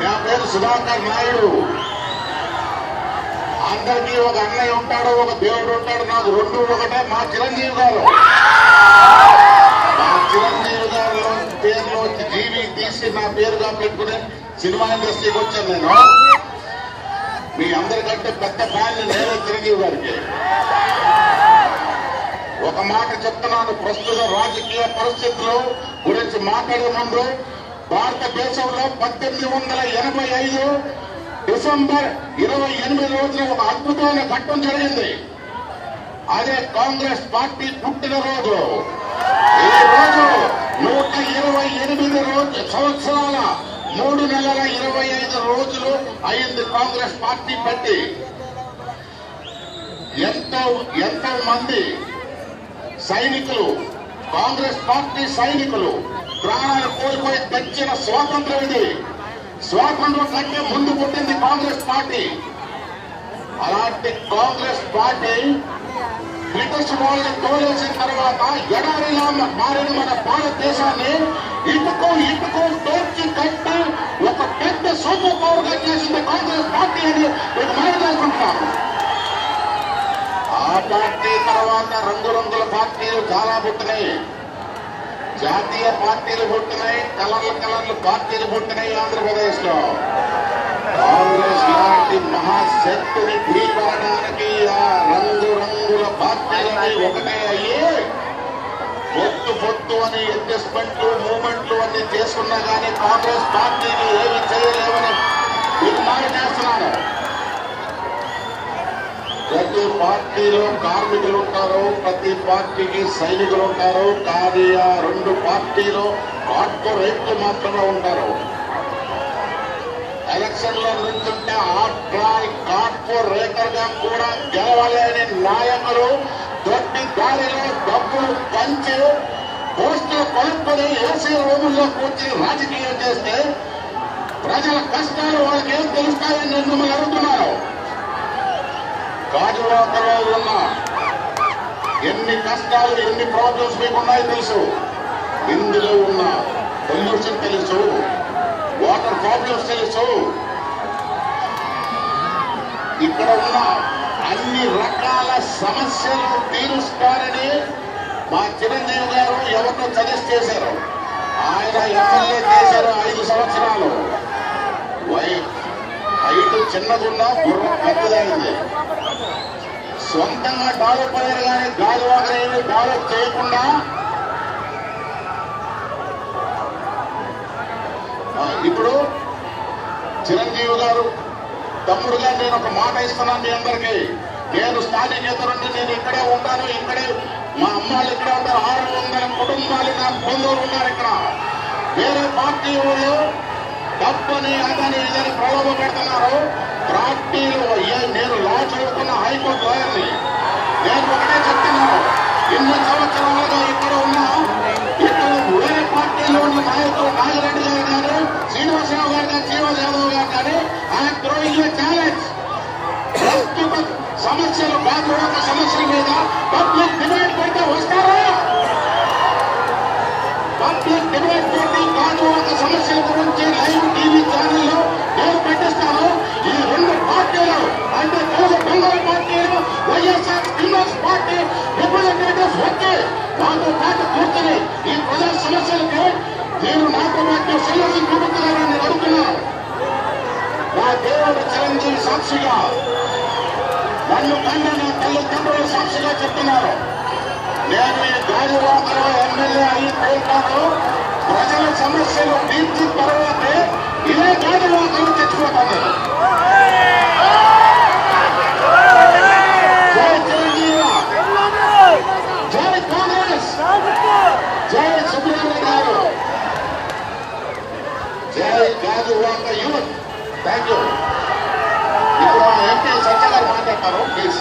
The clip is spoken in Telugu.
నా పేరు సుధాకర్ నాయుడు. అందరికీ ఒక అన్నయ్య ఉంటాడు, ఒక దేవుడు ఉంటాడు. నాకు రెండు ఒకటే. మా చిరంజీవి గారు పేరులో జీవి తీసి నా పేరుగా పెట్టుకుని సినిమా ఇండస్ట్రీకి వచ్చాను. నేను మీ అందరికంటే పెద్ద ఫ్యాన్ నేనే చిరంజీవి గారికి. ఒక మాట చెప్తున్నాను, ప్రస్తుత రాజకీయ పరిస్థితుల గురించి మాట్లాడే ముందు భారతదేశంలో 1885 డిసెంబర్ 28 రోజున ఒక అద్భుతమైన ఘట్టం జరిగింది. అదే కాంగ్రెస్ పార్టీ పుట్టినరోజు. ఈ రోజు 128 సంవత్సరాల 3 నెలల 25 రోజులు అయింది కాంగ్రెస్ పార్టీ పెట్టి. ఎంతో మంది సైనికులు, కాంగ్రెస్ పార్టీ సైనికులు ప్రాణాలు కోల్పోయి తెచ్చిన స్వాతంత్రం ఇది. స్వాతంత్రం కంటే ముందు పుట్టింది కాంగ్రెస్ పార్టీ. అలాంటి కాంగ్రెస్ పార్టీ బ్రిటిష్ వాళ్ళని తోలేసిన తర్వాత ఎడారిలా మారిన మన భారతదేశాన్ని ఇటుకు తోచి కట్టి ఒక పెద్ద సూపర్ పవర్ గా చేసింది కాంగ్రెస్ పార్టీ అని ఒక మనం చేసుకుంటున్నాము. ఆ పార్టీ తర్వాత రంగురంగుల పార్టీలు చాలా పుట్టినాయి. జాతీయ పార్టీలు పుట్టినాయి, కలర్లు పార్టీలు పుట్టినాయి ఆంధ్రప్రదేశ్ లో. కాంగ్రెస్ లాంటి మహాశక్తిని ఢీకొనడానికి ఆ రంగురంగుల పార్టీలని ఒకటే అయ్యి పొత్తు అని అడ్జస్ట్మెంట్లు మూవ్మెంట్లు అన్ని చేసుకున్నా కానీ కాంగ్రెస్ పార్టీని ఏమి చేయలేవని తీర్మానం చేస్తున్నాను. ప్రతి పార్టీలో కార్మికులు ఉంటారు, ప్రతి పార్టీకి సైనికులు ఉంటారు. కానీ ఆ రెండు పార్టీలో కార్పొరేట్లు మాత్రమే ఉంటారు. ఎలక్షన్ లో నుంచుంటే కార్పొరేటర్ గా కూడా గెలవాలి అనే నాయకులు దొడ్డి దారిలో డబ్బులు పంచి పోస్టులు కొనుక్కొని ఏసీ రూముల్లో కూర్చొని రాజకీయం చేస్తే ప్రజల కష్టాలు వాళ్ళకి ఏం తెలుస్తాయని నేను మిమ్మల్ని అడుగుతున్నాను. గాజువాకలో ఉన్న ఎన్ని కష్టాలు, ఎన్ని ప్రాబ్లమ్స్ మీకు ఉన్నాయో తెలుసు. ఇందులో ఉన్న పొల్యూషన్ తెలుసు, వాటర్ ప్రాబ్లమ్స్ తెలుసు. ఇక్కడ ఉన్న అన్ని రకాల సమస్యలు తీరుస్తారని మా చిరంజీవి గారు ఎవరినో సజెస్ట్ చేశారు. ఆయన ఎమ్మెల్యే చేశారు 5 సంవత్సరాలు. హైట్ చిన్నగున్నా బుర్ర పెద్దదైంది. సొంతంగా డెవలప్ అయ్యారు కానీ గాజువాకని డెవలప్ చేయకుండా ఇప్పుడు చిరంజీవి గారు తమ్ముడుగా నేను ఒక మాట ఇస్తున్నాను మీ అందరికీ. నేను స్థానికేతరుండి నేను ఇక్కడే ఉంటాను, ఇక్కడే మా అమ్మాళ్ళు ఇక్కడే ఉంటారు. 600 కుటుంబాలు నా బంధువులు ఉన్నారు ఇక్కడ. వేరే పార్టీ వాళ్ళు డబ్బని అదని ఇదని ప్రలోభ పెడుతున్నారు. పార్టీలు నేను లా చదువుకున్న హైకోర్టు లాయర్ని. నేను ఒకటే చెప్తున్నాను, ఎన్ని సంవత్సరాలుగా ఇక్కడ ఉన్నా ఇక్కడ వేరే పార్టీలో ఉన్న నాయకులు నాగిరెడ్డి గారు కానీ, శ్రీనివాసరావు గారు కానీ, శ్రీనివాస్ యాదవ్ గారు కానీ ఐఎమ్ థ్రోయింగ్ ఏ ఛాలెంజ్. ప్రస్తుత సమస్యలు, గాజువాక సమస్యల మీద పబ్లిక్ డిబేట్ పెడితే వస్తారా? పబ్లిక్ డిబేట్ పెట్టి గాజువాక సమస్యల గురించి లైవ్ టీవీ ఛానల్లో నేను పెట్టిస్తాను. ఈ రెండు పార్టీలు అంటే దొంగల పార్టీలు, వైఎస్ఆర్ కాంగ్రెస్ పార్టీ రిప్రజెంటేటివ్స్ వచ్చి నాతో పాటు కూర్చొని ఈ ప్రజా సమస్యలకి మీరు నాతో పాటు సొల్యూషన్ చూపుతున్నారని అడుగుతున్నారు. నా దేవుడు చిరంజీవి సాక్షిగా, నన్ను కన్నా నా తల్లిదండ్రుల సాక్షిగా చెప్తున్నారు. నేను ఈ గాజువాకలో ఎమ్మెల్యే అయిపోతాను. ప్రజల సమస్యలు తీర్చిన తర్వాతే ఇదే గాజువాకలు తెచ్చిపోతాను. జై చిరంజీవి, జై కాంగ్రెస్, జై సుబ్రహ్మణ్య గారు, జై గాజువాక యూత్. Thank you. ఇప్పుడు ఎంపీ సత్య గారు మాట్లాడతారు ప్లీజ్.